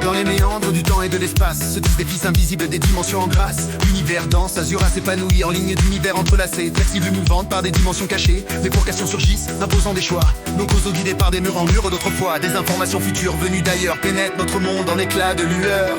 Dans les méandres du temps et de l'espace se tissent des fils invisibles des dimensions en grâce. L'univers danse, Azura s'épanouit en lignes d'univers entrelacées, flexibles et mouvantes par des dimensions cachées. Des bifurcations surgissent, imposant des choix. Nos causes guidés par des murs en murs d'autrefois. Des informations futures venues d'ailleurs pénètrent notre monde en éclats de lueur.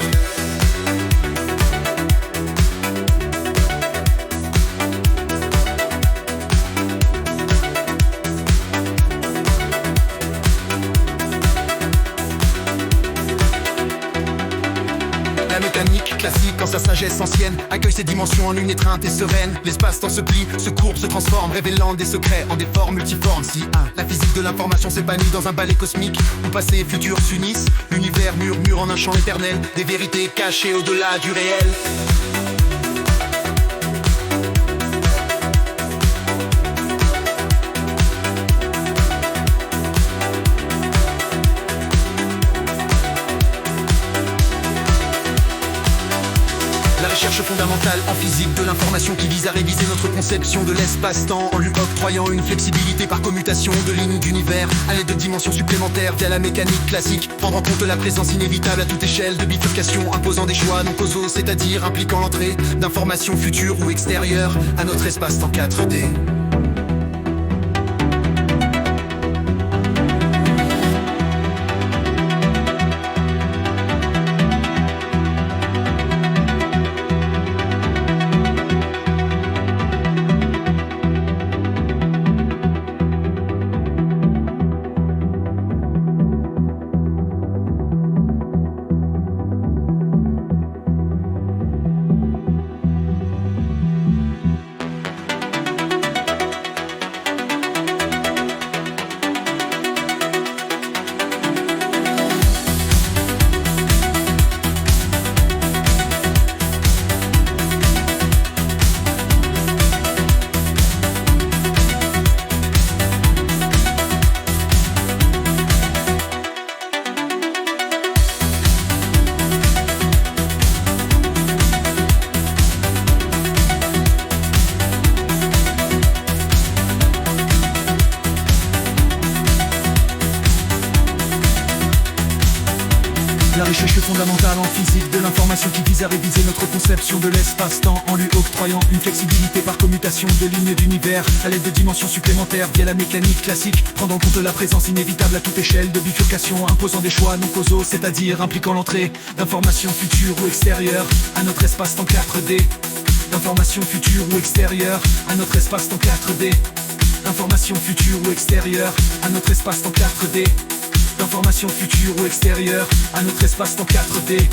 La mécanique classique, en sa sagesse ancienne, accueille ces dimensions en une étreinte et sereine. L'espace-temps se plie, se courbe, se transforme, révélant des secrets en des formes multiformes. Si la physique de l'information s'épanouit dans un ballet cosmique où passé et futur s'unissent, l'univers murmure en un chant éternel des vérités cachées au-delà du réel. La recherche fondamentale en physique de l'information qui vise à réviser notre conception de l'espace-temps en lui octroyant une flexibilité par commutation de lignes d'univers à l'aide de dimensions supplémentaires via la mécanique classique. Prendre en compte la présence inévitable à toute échelle de bifurcation imposant des choix non causaux, c'est-à-dire impliquant l'entrée d'informations futures ou extérieures à notre espace-temps 4D. La recherche fondamentale en physique de l'information qui vise à réviser notre conception de l'espace-temps en lui octroyant une flexibilité par commutation de lignes d'univers à l'aide de dimensions supplémentaires via la mécanique classique, prendre en compte la présence inévitable à toute échelle de bifurcation imposant des choix non causaux, c'est-à-dire impliquant l'entrée d'informations futures ou extérieures à notre espace-temps 4D. D'informations futures ou extérieures à notre espace-temps 4D. Informations futures ou extérieures à notre espace-temps 4D. D'informations futures ou extérieures à notre espace-temps 4D.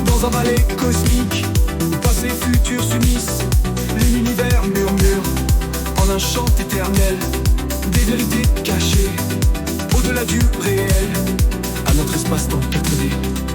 Dans un ballet cosmique, passé et futur s'unissent. L'univers murmure en un chant éternel des vérités cachées au-delà du réel à notre espace-temps 4D.